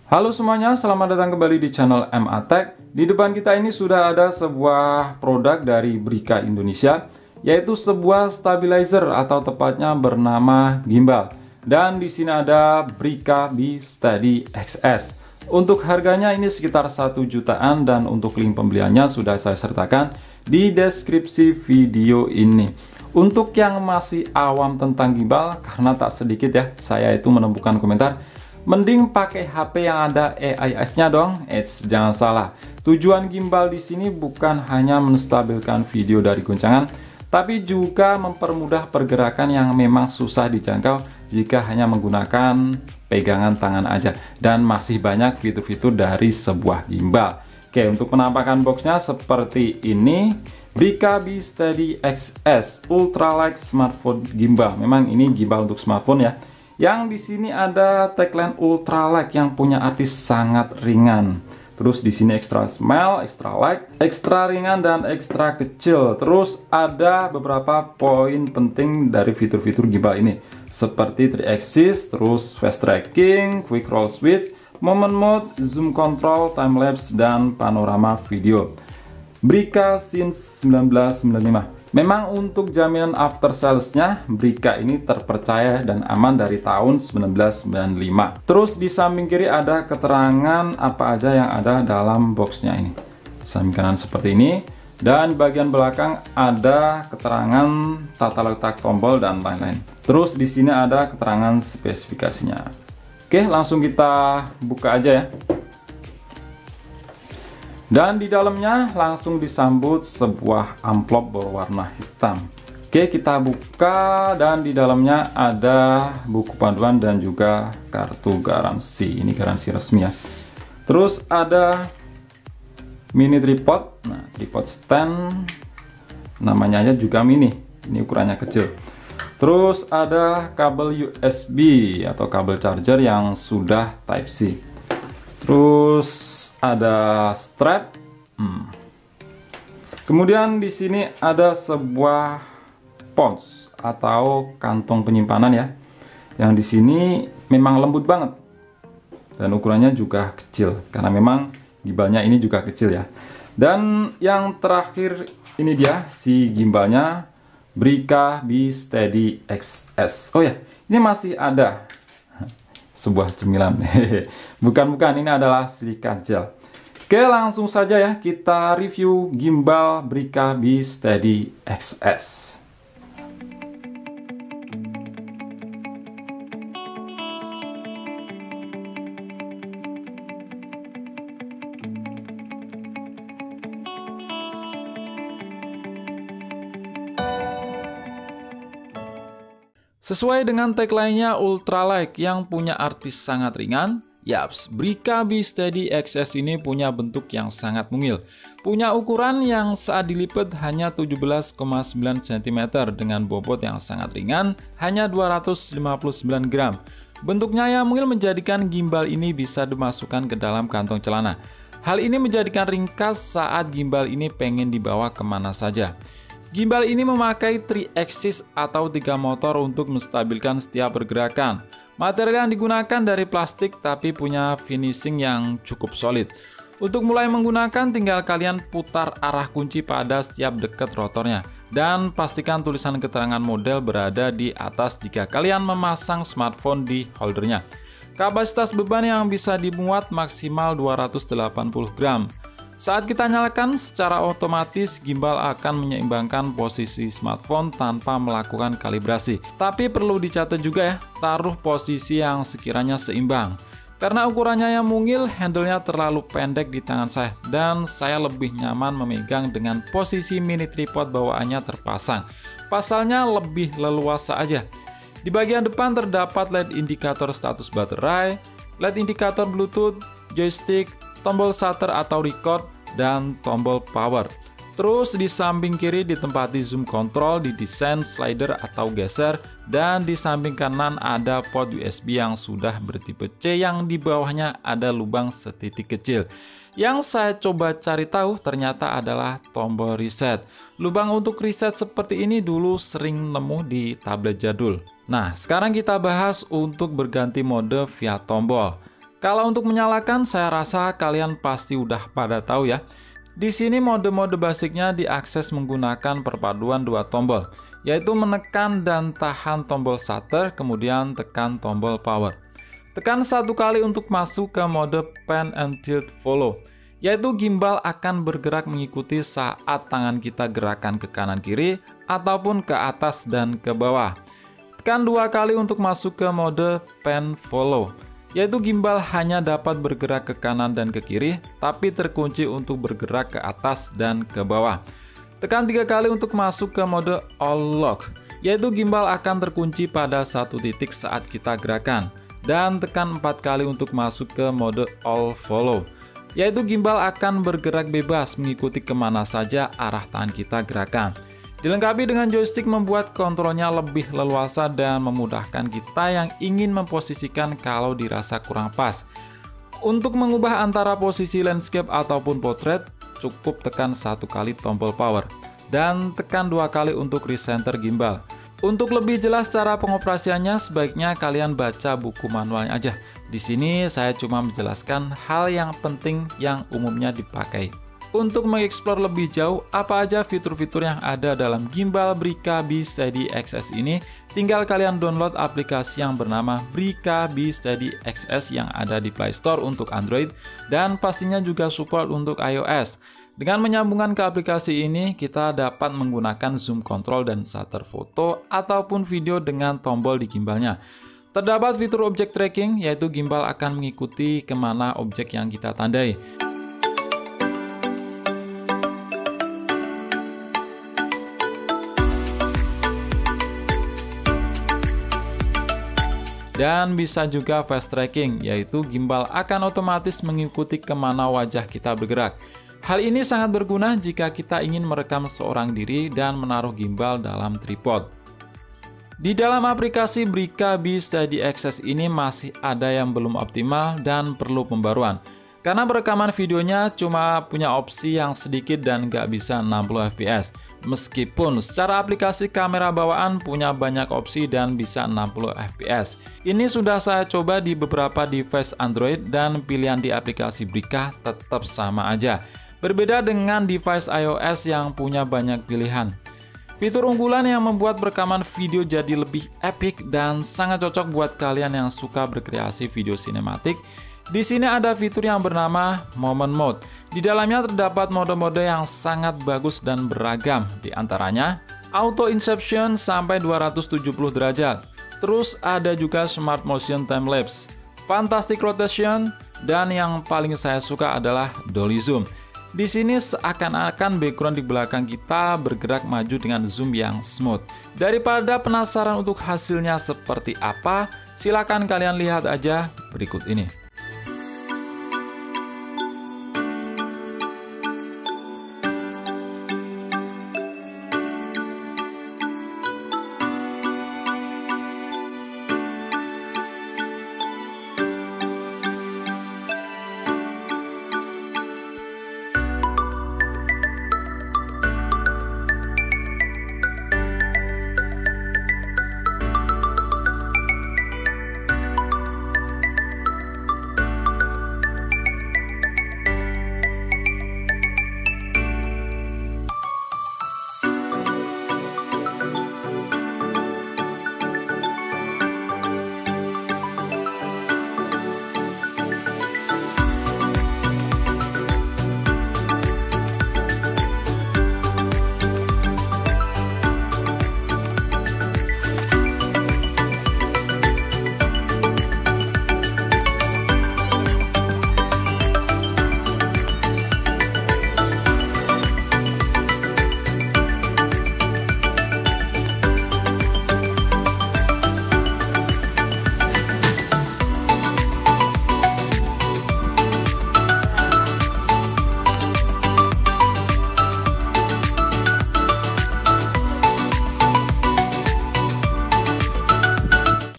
Halo semuanya, selamat datang kembali di channel MA Tech. Di depan kita ini sudah ada sebuah produk dari Brica Indonesia, yaitu sebuah stabilizer atau tepatnya bernama gimbal. Dan di sini ada Brica B Steady XS. Untuk harganya ini sekitar 1 jutaan dan untuk link pembeliannya sudah saya sertakan di deskripsi video ini. Untuk yang masih awam tentang gimbal, karena tak sedikit ya, saya itu menemukan komentar, mending pakai HP yang ada AIS-nya dong. Jangan salah. Tujuan gimbal di sini bukan hanya menstabilkan video dari goncangan, tapi juga mempermudah pergerakan yang memang susah dijangkau jika hanya menggunakan pegangan tangan aja. Dan masih banyak fitur-fitur dari sebuah gimbal. Oke, untuk penampakan boxnya seperti ini. Brica B Steady XS Ultralight Smartphone Gimbal. Memang ini gimbal untuk smartphone ya. Yang di sini ada tagline ultralight yang punya arti sangat ringan. Terus di sini extra small, extra light, ekstra ringan dan ekstra kecil. Terus ada beberapa poin penting dari fitur-fitur gimbal ini, seperti 3-axis, terus fast tracking, quick roll switch, moment mode, zoom control, time lapse dan panorama video. Brica since 1995. Memang untuk jaminan after salesnya, Brica ini terpercaya dan aman dari tahun 1995. Terus di samping kiri ada keterangan apa aja yang ada dalam boxnya ini. Samping kanan seperti ini. Dan bagian belakang ada keterangan tata letak tombol dan lain-lain. Terus di sini ada keterangan spesifikasinya. Oke, langsung kita buka aja ya. Dan di dalamnya langsung disambut sebuah amplop berwarna hitam. Oke, kita buka dan di dalamnya ada buku panduan dan juga kartu garansi. Ini garansi resmi ya. Terus ada mini tripod. Nah, tripod stand. Namanya aja juga mini. Ini ukurannya kecil. Terus ada kabel USB atau kabel charger yang sudah Type-C. Terus ada strap. Kemudian di sini ada sebuah pouch atau kantong penyimpanan ya. Yang di sini memang lembut banget dan ukurannya juga kecil karena memang gimbalnya ini juga kecil ya. Dan yang terakhir ini dia si gimbalnya, Brica B Steady XS. Oh ya, ini masih ada sebuah cemilan. Bukan, ini adalah silikat gel. Oke, langsung saja ya kita review gimbal Brica B Steady XS. Sesuai dengan tagline-nya ultralight yang punya arti sangat ringan, yaps, Brica B Steady XS ini punya bentuk yang sangat mungil. Punya ukuran yang saat dilipat hanya 17,9 cm dengan bobot yang sangat ringan, hanya 259 gram. Bentuknya yang mungil menjadikan gimbal ini bisa dimasukkan ke dalam kantong celana. Hal ini menjadikan ringkas saat gimbal ini pengen dibawa kemana saja. Gimbal ini memakai 3-axis atau 3 motor untuk menstabilkan setiap pergerakan. Material yang digunakan dari plastik tapi punya finishing yang cukup solid. Untuk mulai menggunakan tinggal kalian putar arah kunci pada setiap dekat rotornya. Dan pastikan tulisan keterangan model berada di atas jika kalian memasang smartphone di holdernya. Kapasitas beban yang bisa dimuat maksimal 280 gram. Saat kita nyalakan, secara otomatis gimbal akan menyeimbangkan posisi smartphone tanpa melakukan kalibrasi. Tapi perlu dicatat juga ya, taruh posisi yang sekiranya seimbang. Karena ukurannya yang mungil, handle-nya terlalu pendek di tangan saya. Dan saya lebih nyaman memegang dengan posisi mini tripod bawaannya terpasang. Pasalnya lebih leluasa aja. Di bagian depan terdapat LED indikator status baterai, LED indikator Bluetooth, joystick, tombol shutter atau record, dan tombol power. Terus di samping kiri ditempati zoom control, didesain slider atau geser, dan di samping kanan ada port USB yang sudah bertipe C yang di bawahnya ada lubang setitik kecil. Yang saya coba cari tahu ternyata adalah tombol reset. Lubang untuk reset seperti ini dulu sering nemu di tablet jadul. Nah, sekarang kita bahas untuk berganti mode via tombol. Kalau untuk menyalakan, saya rasa kalian pasti udah pada tahu ya. Di sini mode-mode basicnya diakses menggunakan perpaduan dua tombol, yaitu menekan dan tahan tombol shutter, kemudian tekan tombol power. Tekan satu kali untuk masuk ke mode pan and tilt follow, yaitu gimbal akan bergerak mengikuti saat tangan kita gerakan ke kanan kiri ataupun ke atas dan ke bawah. Tekan dua kali untuk masuk ke mode pan follow, yaitu gimbal hanya dapat bergerak ke kanan dan ke kiri, tapi terkunci untuk bergerak ke atas dan ke bawah. Tekan 3 kali untuk masuk ke mode all lock, yaitu gimbal akan terkunci pada satu titik saat kita gerakan. Dan tekan 4 kali untuk masuk ke mode all follow, yaitu gimbal akan bergerak bebas mengikuti kemana saja arah tangan kita gerakan. Dilengkapi dengan joystick membuat kontrolnya lebih leluasa dan memudahkan kita yang ingin memposisikan kalau dirasa kurang pas. Untuk mengubah antara posisi landscape ataupun portrait, cukup tekan 1 kali tombol power dan tekan 2 kali untuk recenter gimbal. Untuk lebih jelas cara pengoperasiannya, sebaiknya kalian baca buku manualnya aja. Di sini saya cuma menjelaskan hal yang penting yang umumnya dipakai. Untuk mengeksplor lebih jauh apa aja fitur-fitur yang ada dalam gimbal Brica B-Steady XS ini, tinggal kalian download aplikasi yang bernama Brica B-Steady XS yang ada di Play Store untuk Android dan pastinya juga support untuk iOS. Dengan menyambungkan ke aplikasi ini, kita dapat menggunakan zoom control dan shutter foto ataupun video dengan tombol di gimbalnya. Terdapat fitur object tracking, yaitu gimbal akan mengikuti kemana objek yang kita tandai. Dan bisa juga fast tracking, yaitu gimbal akan otomatis mengikuti kemana wajah kita bergerak. Hal ini sangat berguna jika kita ingin merekam seorang diri dan menaruh gimbal dalam tripod. Di dalam aplikasi Brica B-Steady XS ini masih ada yang belum optimal dan perlu pembaruan. Karena perekaman videonya cuma punya opsi yang sedikit dan nggak bisa 60 fps. Meskipun secara aplikasi kamera bawaan punya banyak opsi dan bisa 60 fps. Ini sudah saya coba di beberapa device Android dan pilihan di aplikasi Brica tetap sama aja. Berbeda dengan device iOS yang punya banyak pilihan. Fitur unggulan yang membuat perekaman video jadi lebih epic dan sangat cocok buat kalian yang suka berkreasi video sinematik. Di sini ada fitur yang bernama Moment Mode. Di dalamnya terdapat mode-mode yang sangat bagus dan beragam. Di antaranya Auto Inception sampai 270 derajat. Terus ada juga Smart Motion Time Lapse, Fantastic Rotation, dan yang paling saya suka adalah Dolly Zoom. Di sini seakan-akan background di belakang kita bergerak maju dengan zoom yang smooth. Daripada penasaran untuk hasilnya seperti apa, silakan kalian lihat aja berikut ini.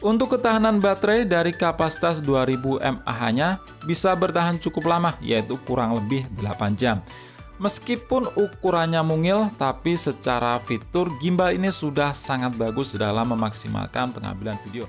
Untuk ketahanan baterai dari kapasitas 2000 mAh-nya bisa bertahan cukup lama, yaitu kurang lebih 8 jam. Meskipun ukurannya mungil, tapi secara fitur gimbal ini sudah sangat bagus dalam memaksimalkan pengambilan video.